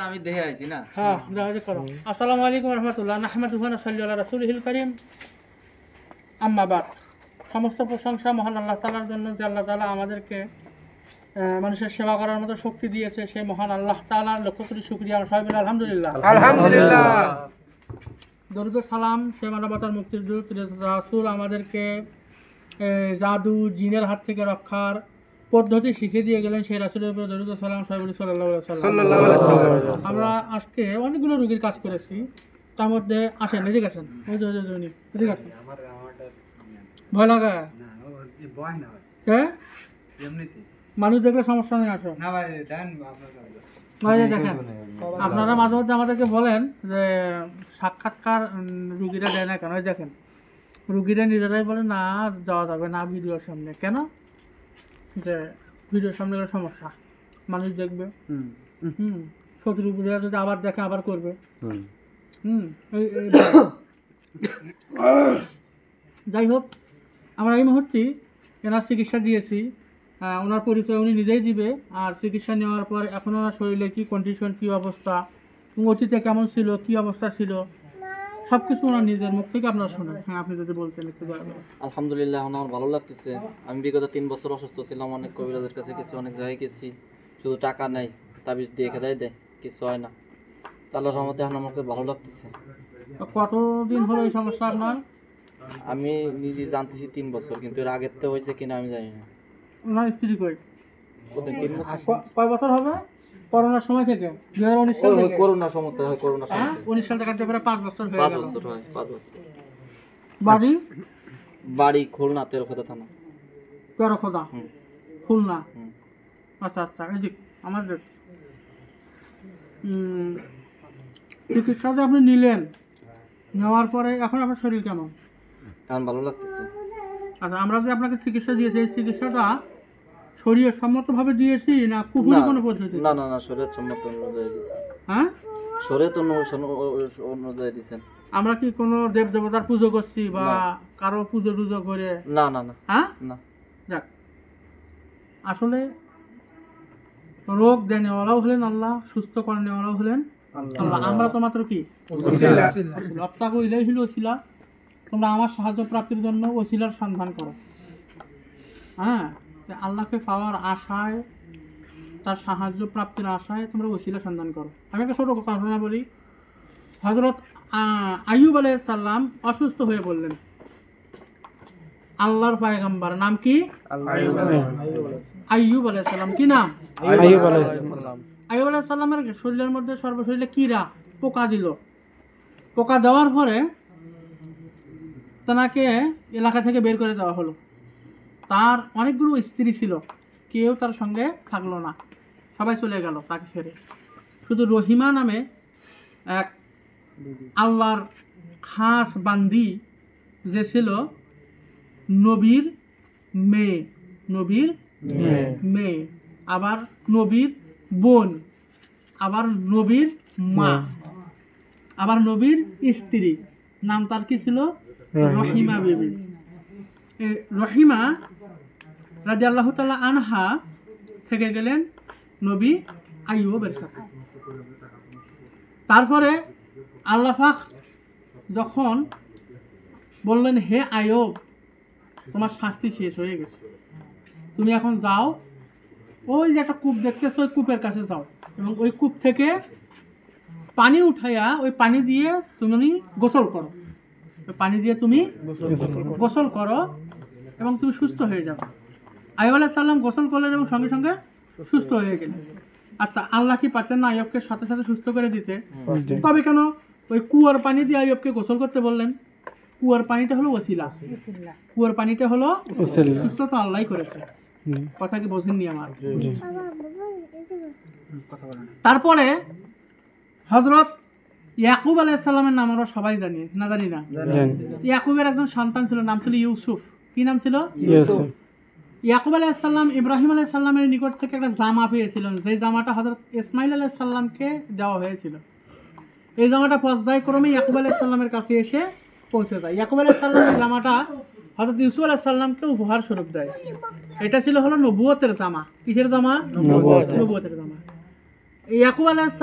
আমি দেখে আইছি না। হ্যাঁ, আসসালামু আলাইকুম ওয়া রাহমাতুল্লাহ। নাহমাদুহু ওয়া নাসাল্লি আলা রাসূলিহিল কারীম। আম্মা বাদ। সমস্ত প্রশংসা মহান আল্লাহ তাআলার জন্য, যে আল্লাহ তাআলা আমাদেরকে মানুষের সেবা করার মতো শক্তি দিয়েছে। সেই মহান আল্লাহ তাআলার লক্ষ কোটি শুকরিয়া। আমরা সবাই বলি আলহামদুলিল্লাহ। আলহামদুলিল্লাহ। দরুদ সালাম সে মানবতার মুক্তির দূত রাসূল আমাদেরকে জাদু জিনের হাত থেকে রক্ষার পদ্ধতি শিখে দিয়ে গেলেন। সেই রাসূলের উপর দরুদ সালাম সবাই বলি সাল্লাল্লাহু আলাইহি ওয়াসাল্লাম। আমরা আজকে অনেকগুলো রোগীর কাজ করেছি, তার মধ্যে আসেন, এদিকে আসেন, এদিকে আসেন। ভয় লাগা? হ্যাঁ, মানুষ দেখলে সমস্যা নেই, আসো। দেখেন, আপনারা মাঝে মধ্যে আমাদেরকে বলেন যে সাক্ষাৎকার রুগীরা দেয় না কেন। দেখেন, রুগীরা নিজেরাই বলে না যাওয়া যাবে না ভিডিওর সামনে। কেন? যে ভিডিওর সামনে গেলে সমস্যা, মানুষ দেখবে। শত্রুরা যদি আবার দেখে আবার করবে। যাই হোক, আমরা এই মুহূর্তে এনার চিকিৎসা দিয়েছি। ওনার পরিচয় উনি নিজেই দিবে। আর চিকিৎসা নেওয়ার পর এখন ওনার শরীরে কী কন্ডিশন, কী অবস্থা, অতীতে কেমন ছিল, কী অবস্থা ছিল, সব কিছু ওনার নিজের মুখ থেকে আপনারা শোনেন। হ্যাঁ, আপনি যদি বলতেন একটু। আলহামদুলিল্লাহ, আমার ভালো লাগতেছে। আমি বিগত 3 বছর অসুস্থ ছিলাম, অনেক কবিরাজের কাছে গেছি, অনেক জায়গায় গেছি, শুধু টাকা নেই, তাবিজ দিয়ে খেদাই দেয়, কিছু হয় না। আল্লাহর রহমতে এখন আমাকে ভালো লাগতেছে। কতদিন হলো এই সমস্যা আপনার? আমি নিজে জানতেছি 3 বছর, কিন্তু এর আগের তো হয়েছে কিনা আমি জানি না। ওনার স্ত্রী কই? 3 বছর। কয় বছর হবে? করোনার সময় থেকে, 2019 সাল থেকে। করোনার সময় তো হয়, করোনার সময় 19 সাল থেকে প্রায় 5 বছর হয়ে গেল। 5 বছর হয়, 5 বছর। বাড়ি খুলনা, তেরোখোদা থানা। তেরোখোদা, খুলনা। আচ্ছা আচ্ছা, এই যে আমাদের চিকিৎসা যে আপনি নিলেন, নেওয়ার পরে এখন আপনার শরীর কেমন? এখন ভালো লাগতেছে। আচ্ছা, আমরা যে আপনাকে চিকিৎসা দিয়েছি, এই চিকিৎসাটা শরীর সম্মতভাবে দিয়েছি না কুফরি কোনো পদ্ধতি? না না না, শরীর সম্মত অনুযায়ী দিয়েছেন। হ্যাঁ, শরীর অনুযায়ী দিয়েছেন। আমরা কি কোনো দেব দেবতার পুজো করছি বা কারো পুজো টুজো করে? না না না। হ্যাঁ, না। যাক, আসলে রোগ দেনেওয়ালাও হলেন আল্লাহ, সুস্থ করনেওয়ালাও হলেন আল্লাহ। আমরা তো মাত্র কি অত্যাগ ইলাইহিল ওসিলা। তোমরা আমার সাহায্য প্রাপ্তির জন্য ওসিলার সন্ধান করো। হ্যাঁ, আল্লাহকে পাওয়ার আশায়, তার সাহায্য প্রাপ্তির আশায় তোমরা ওসিলা সন্ধান করো। আমি একটা ছোটো ঘটনা বলি। হযরত আইয়ুব আলাইহিস সালাম অসুস্থ হয়ে পড়লেন। আল্লাহর পয়গম্বর নাম কি? আইয়ুব আলাইহিস সালাম। কি নাম? আইয়ুব আলাইহিস সালাম। আইয়ুব আলাইহিস সালামের শরীরের মধ্যে সর্বশরীরে কীরা পোকা দিল। পোকা দেওয়ার পরে তাকে এলাকা থেকে বের করে দেওয়া হলো। তার অনেকগুলো স্ত্রী ছিল, কেউ তার সঙ্গে থাকলো না, সবাই চলে গেল তাকে ছেড়ে। শুধু রহিমা নামে এক আল্লাহর খাস বান্দি যে ছিল, নবীর মেয়ে, নবীর মেয়ে, আবার নবীর বোন, আবার নবীর মা, আবার নবীর স্ত্রী। নাম তার কি ছিল? রহিমা বিবি। রহিমা রাদিয়াল্লাহু তাআলা আনহা থেকে গেলেন নবী আইয়ুবের সাথে। তারপরে আল্লাহ পাক যখন বললেন, হে আইয়ুব, তোমার শাস্তি শেষ হয়ে গেছে, তুমি এখন যাও, ওই যে একটা কূপ দেখতেছো, ওই কূপের কাছে যাও, এবং ওই কূপ থেকে পানি উঠাইয়া ওই পানি দিয়ে তুমি গোসল করো। ওই পানি দিয়ে তুমি গোসল করো এবং তুমি সুস্থ হয়ে যাও। আইয়ুব আলাইহিস সালাম গোসল করলেন এবং সঙ্গে সঙ্গে সুস্থ হয়ে গেলেন। আচ্ছা, আল্লাহ কি পারতেন না আইয়ুবকে সাথে সাথে সুস্থ করে দিতে? তবে কেন ওই কুয়ার পানি দিয়ে আইয়ুবকে গোসল করতে বললেন? কুয়ার পানিটা হলো ওসিলা, কুয়ার পানিটা হলো সুস্থ তো আল্লাহই করেছে। কথা কি বোঝেননি আমার? তারপরে হযরত ইয়াকুব আলাইহিস সালামের নাম আমরা সবাই জানি, না জানি না? ইয়াকুবের একজন সন্তান ছিল, নাম ছিল ইউসুফ। কি নাম ছিল? ইউসুফ। ইয়াকুব আলাইহিস সালাম ইব্রাহিম আলাইহিস সালামের নিকট থেকে একটা জামা পেয়েছিলেন, যে জামাটা হযরত ইসমাইল আলাইহিস সালামকে দেওয়া হয়েছিল। এই জামাটা পর্যায়ক্রমে ইয়াকুব আলাইহিস সালামের কাছে এসে পৌঁছে যায়। ইয়াকুব আলাইহিস সালাম এই জামাটা হযরত ইউসুফ আলাইহিস সালামকে উপহার স্বরূপ দেয়। এটা ছিল হলো নবুয়তের জামা। কিসের জামা? নবুয়তের জামা। ইয়াকুব আলাইহিস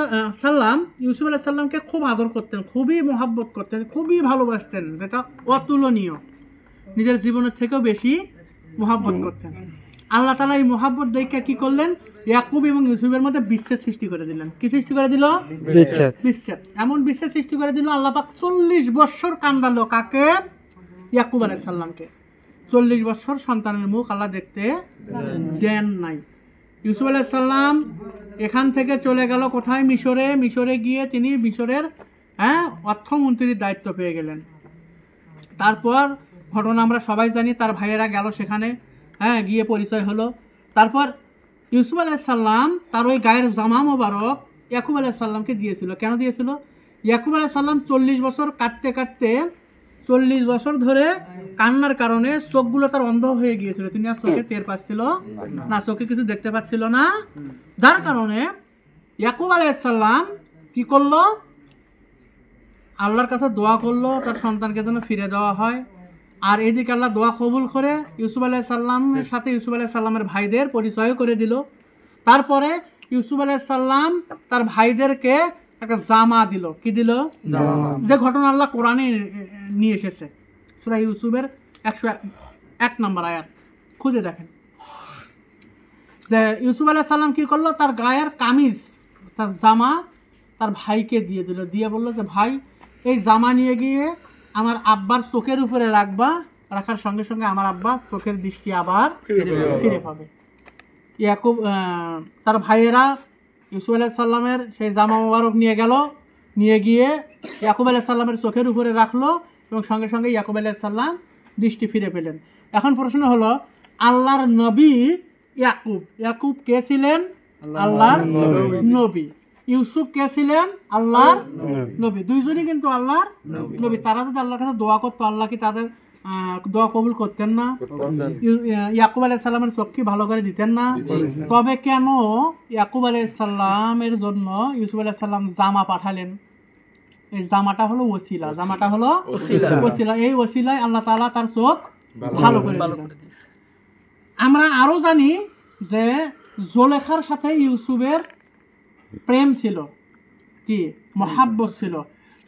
সালাম ইউসুফ আলাইহিস সালামকে খুব আদর করতেন, খুবই মহব্বত করতেন, খুবই ভালোবাসতেন, যেটা অতুলনীয়। নিজের জীবনের থেকেও বেশি মহব্বত করতেন। আল্লাহ তাআলা এই মহব্বত দেখে কি করলেন? ইয়াকুব এবং ইউসুফের মধ্যে বিচ্ছেদ সৃষ্টি করে দিলেন। কি সৃষ্টি করে দিল? বিচ্ছেদ। এমন বিচ্ছেদ সৃষ্টি করে দিল, আল্লাহ পাক 40 বছর কান্দালো। কাকে? ইয়াকুব আলাইহিস সালামকে। 40 বছর সন্তানের মুখ আল্লাহ দেখতে দেন নাই। ইউসুফ আলাইহিস সালাম এখান থেকে চলে গেল কোথায়? মিশরে। মিশরে গিয়ে তিনি মিশরের অর্থমন্ত্রীর দায়িত্ব পেয়ে গেলেন। তারপর ঘটনা আমরা সবাই জানি, তার ভাইয়েরা গেল সেখানে, গিয়ে পরিচয় হলো। তারপর ইউসুফ আলাইহিস সালাম তার ওই গায়ের জামা মোবারক ইয়াকুব আলাইহিস সালামকে দিয়েছিল। কেন দিয়েছিল? ইয়াকুব আলাইহিস সালাম 40 বছর কাঁদতে কাঁদতে 40 বছর ধরে কান্নার কারণে চোখগুলো তার অন্ধ হয়ে গিয়েছিল। তিনি আর চোখে টের পাচ্ছিল না, চোখে কিছু দেখতে পাচ্ছিল না। যার কারণে ইয়াকুব আলাইহিস সালাম কি করলো? আল্লাহর কাছে দোয়া করলো তার সন্তানকে যেন ফিরে দেওয়া হয়। আর এদিকে আল্লাহ দোয়া কবুল করে ইউসুফ আলাইহিস সালামের সাথে ইউসুফ আলাইহিস সালামের ভাইদের পরিচয় করে দিল। তারপরে ইউসুফ আলাইহিস সালাম তার ভাইদেরকে একটা জামা দিল। কি দিল? যে ঘটনা আল্লাহ কোরআনে নিয়ে এসেছে, সূরা ইউসুফের 101 নম্বর আয়াত খুঁজে দেখেন। যে ইউসুফ আলাইহিস সালাম কি করলো? তার গায়ের কামিজ, তার জামা তার ভাইকে দিয়ে দিল। দিয়ে বললো যে ভাই, এই জামা নিয়ে গিয়ে আমার আব্বার চোখের উপরে রাখবা। রাখার সঙ্গে সঙ্গে আমার আব্বা চোখের দৃষ্টি আবার ফিরে পাবে। ইয়াকুব তার ভাইয়েরা ইউসুফ আলাইহিস সালামের সেই জামা মোবারক নিয়ে গেল, নিয়ে গিয়ে ইয়াকুব আলাইহিস সালামের চোখের উপরে রাখলো এবং সঙ্গে সঙ্গে ইয়াকুব আলাইহিস সালাম দৃষ্টি ফিরে পেলেন। এখন প্রশ্ন হলো, আল্লাহর নবী ইয়াকুব, ইয়াকুব কে ছিলেন? আল্লাহর নবী। ইউসুফ কে ছিলেন? আল্লাহর নবী। দুইজনই কিন্তু আল্লাহর নবী। তারা যদি আল্লাহর কাছে দোয়া করতো, আল্লাহ কি তাদের দোয়া কবুল করতেন না? ইয়াকুব আলাইহিস সালামের চোখ কি ভালো করে দিতেন না? তবে কেন ইয়াকুব আলাইহিস সালামের জন্য ইউসুফ আলাইহিস সালাম জামা পাঠালেন? এই জামাটা হলো ওসিলা। জামাটা হলো ওসিলা। এই ওসিলায় আল্লাহ তাআলা তার চোখ ভালো করে দিলেন। আমরা আরো জানি যে জুলেখার সাথে ইউসুফের প্রেম ছিল, কি মহাব্বত ছিল।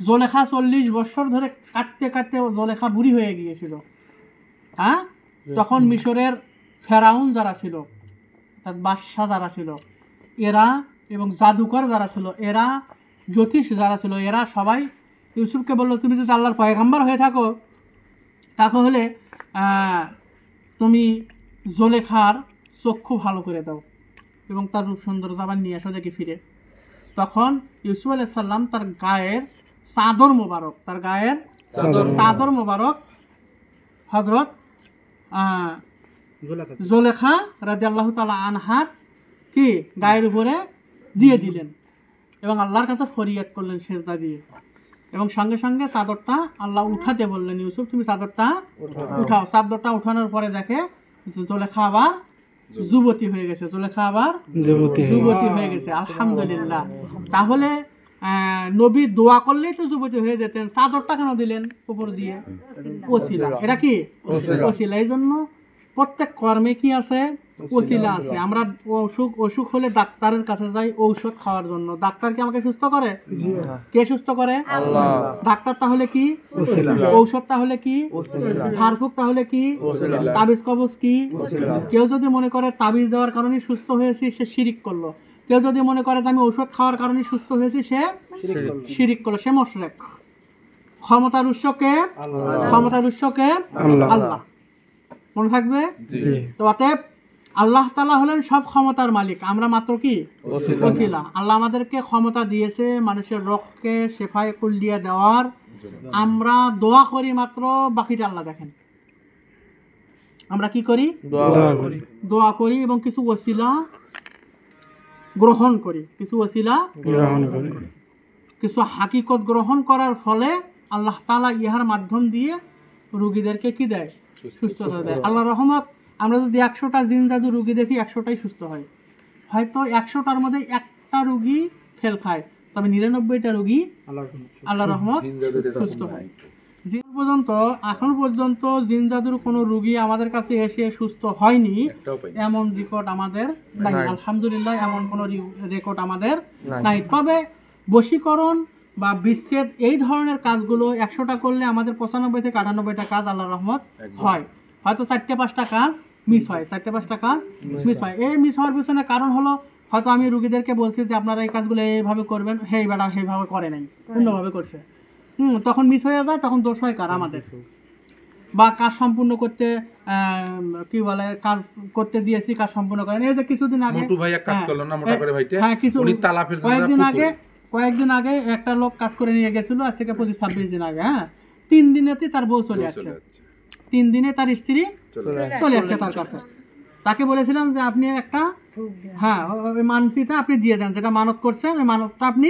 জুলেখা 40 বছর ধরে কাটতে কাটতে জুলেখা বুড়ি হয়ে গিয়েছিল। তখন মিশরের ফেরাউন যারা ছিল, তার বাদশাহ যারা ছিল, এরা এবং জাদুকর যারা ছিল, এরা জ্যোতিষ যারা ছিল, এরা সবাই ইউসুফকে বললো, তুমি যদি আল্লাহর পয়গাম্বর হয়ে থাকো তাহলে তুমি জুলেখার চক্ষু ভালো করে দাও এবং তার রূপ সৌন্দর্য আবার নিয়ে আসো দেখি ফিরে। তখন ইউসুফ আলাইহিস সালাম তার গায়ের চাদর মোবারক, তার গায়ের চাদর মোবারক হযরত জুলেখা রাদিয়াল্লাহু তাআলা আনহার কি গায়ের উপরে দিয়ে দিলেন এবং আল্লাহর কাছে ফরিয়াদ করলেন সেজদা দিয়ে। এবং সঙ্গে সঙ্গে চাদরটা আল্লাহ উঠাতে বললেন, ইউসুফ তুমি চাদরটা উঠাও। চাদরটা উঠানোর পরে দেখে জুলেখা আবার যুবতী হয়ে গেছে। জুলেখা আবার যুবতী হয়ে গেছে। আলহামদুলিল্লাহ। তাহলে নবী দোয়া করলেই তো যুবতী হয়ে যেতেন, চাদরটা কেন দিলেন উপর দিয়ে? ওসিলা। এটা কি ওসিলা? এই জন্য প্রত্যেক কর্মে কি আছে? ওসিলা আছে। আমরা অসুখ হলে ডাক্তারের কাছে যাই ঔষধ খাওয়ার জন্য। ডাক্তার কি আমাকে সুস্থ করে? কে সুস্থ করে? আল্লাহ। ডাক্তার তাহলে কি? ঔষধ তাহলে কি? ঝাড়ফুঁক তাহলে কি? তাবিজ কবজ কি? কেউ যদি মনে করে তাবিজ দেওয়ার কারণে সুস্থ হয়েছি, সে শিরিক করলো। কেউ যদি মনে করে আমি ঔষধ খাওয়ার কারণে সুস্থ হয়েছি, সে শিরিক করলো, সে মুশরিক। ক্ষমতার উৎসকে আল্লাহ। মনে থাকবে তো। অতএব আল্লাহ তাআলা হলেন সব ক্ষমতার মালিক, আমরা মাত্র কি? ওসিলা। আল্লাহ আমাদেরকে ক্ষমতা দিয়েছে মানুষের রোগকে শেফায়ে কুল্লিয়া দেওয়ার। আমরা দোয়া করি মাত্র, বাকিটা আল্লাহ দেখেন। আমরা কি করি? দোয়া করি এবং কিছু ওসিলা গ্রহণ করি, কিছু ওসিলা গ্রহণ করি, কিছু হাকিকত গ্রহণ করার ফলে আল্লাহ তাআলা ইহার মাধ্যম দিয়ে রোগীদেরকে কি দেয়? সুস্থতা দেয়। আল্লাহর রহমত, আমরা যদি 100টা জিন জাদু রোগী দেখি 100টাই সুস্থ হয়। হয়তো 100টার মধ্যে একটা রোগী ফেল খায়, তবে 99টা রোগী আল্লাহর রহমত সুস্থ হয়। এখন পর্যন্ত জিন জাদুর কোনো রোগী আমাদের কাছে এসে সুস্থ হয়নি, এমন রেকর্ড আমাদের নাই। আলহামদুলিল্লাহ, এমন কোনো রেকর্ড আমাদের নাই। তবে বশীকরণ বা বিচ্ছেদ এই ধরনের কাজগুলো 100টা করলে আমাদের 95 থেকে 98টা কাজ আল্লাহর রহমত হয়। হয়তো 4-5টা কাজ মিস হয়, 4-5টা কাজ মিস হয়। এই মিস হওয়ার পিছনে কারণ হলো হয়তো আমি রুগীদেরকে বলছি যে আপনারা এই কাজগুলো এইভাবে করবেন, হেই বেড়া সেইভাবে করে নাই, অন্যভাবে করছে। তখন মিস হয়ে যায়, তখন দোষ হয় কার? আমাদের। বা কাজ সম্পূর্ণ করতে কি বলে, কাজ করতে দিয়েছি, কাজ সম্পূর্ণ করেন। এই যে কিছুদিন আগে কয়েকদিন আগে একটা লোক কাজ করে নিয়ে গেছিল, আজ থেকে 25-26 দিন আগে। 3 দিনেতে তার বউ চলে আসছে, 3 দিনে তার স্ত্রী চলে আসছে তার কাছে। তাকে বলেছিলাম যে আপনি একটা ওই মানতিটা আপনি দিয়ে দেন, যেটা মানত করছেন ওই মানতটা আপনি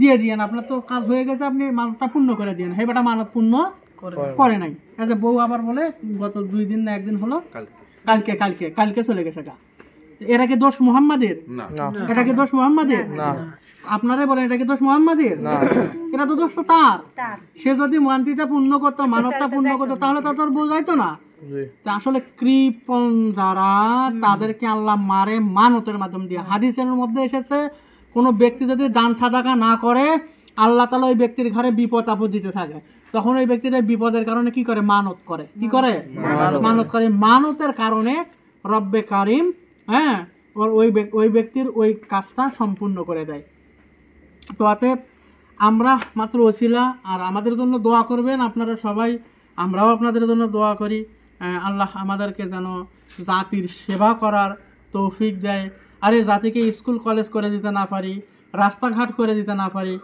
দিয়ে দিয়েন, আপনার তো কাজ হয়ে গেছে, আপনি মানতটা পূর্ণ করে দিয়েন। হে বেটা মানত পূর্ণ করে নাই। বউ আবার বলে গত 2 দিন না 1 দিন হলো, কালকে চলে গেছে। এটা কি দোষ মুহাম্মাদের? এটা কি দোষ মুহাম্মাদের? আপনারা বলেন এটা কি দোষ মুহাম্মাদের? এটা তো দোষ তো তার। সে যদি মানতিটা পূর্ণ করতো, মানবটা পূর্ণ করতো, তাহলে তা তোর বোঝাইতো না। আসলে কৃপণ যারা, তাদেরকে আল্লাহ মারে মানতের মাধ্যম দিয়ে। হাদিসের মধ্যে এসেছে কোনো ব্যক্তি যদি দান সাদাকা না করে, আল্লাহ তাআলা ওই ব্যক্তির ঘরে বিপদ আপদ দিতে থাকে। তখন ওই ব্যক্তিটা বিপদের কারণে কি করে? মানত করে। কি করে? মানত করে। মানতের কারণে রব্বে কারিম ওই ব্যক্তির ওই কাজটা সম্পূর্ণ করে দেয়। তো অতএব আমরা মাত্র ওসিলা, আর আমাদের জন্য দোয়া করবেন আপনারা সবাই, আমরাও আপনাদের জন্য দোয়া করি। আল্লাহ আমাদেরকে যেন জাতির সেবা করার তৌফিক দেয়। আরে জাতিকে স্কুল কলেজ করে দিতে না পারি, রাস্তাঘাট করে দিতে না পারি,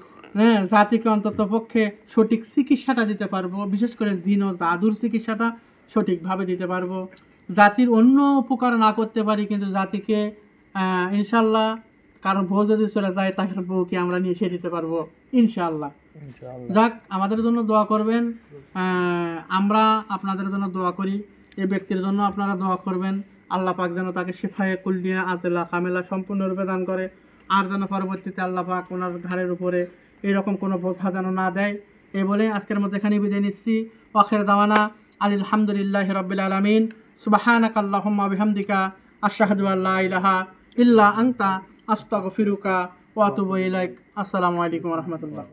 জাতিকে অন্তত পক্ষে সঠিক চিকিৎসাটা দিতে পারবো, বিশেষ করে জিন ও জাদুর চিকিৎসাটা সঠিকভাবে দিতে পারবো। জাতির অন্য উপকার না করতে পারি, কিন্তু জাতিকে ইনশাল্লাহ কারো বউ যদি চলে যায়, তাকে বউকে আমরা নিয়ে এসে দিতে পারবো ইনশাআল্লাহ। যাক, আমাদের জন্য দোয়া করবেন, আমরা আপনাদের জন্য দোয়া করি। এই ব্যক্তির জন্য আপনারা দোয়া করবেন, আল্লাহ পাক যেন তাকে শিফায়ে কুল্লিয়া আজেলা কামেলা সম্পূর্ণরূপে দান করে, আর যেন পরবর্তীতে আল্লাহ পাক ওনার ঘাড়ের উপরে এরকম কোনো বোঝা যেন না দেয়। এই বলে আজকের মধ্যে এখানে বিদায় নিচ্ছি। আখির দাওয়ানা আলহামদুলিল্লাহি রাব্বিল আলামিন। সুবহানাকাল্লাহুম্মা বিহামদিকা আশহাদু আল্লা ইলাহা ইল্লা আনতা আস্তাগফিরুকা ওয়া আতুবু ইলাইক। আসসালামু আলাইকুম ওয়া রাহমাতুল্লাহ।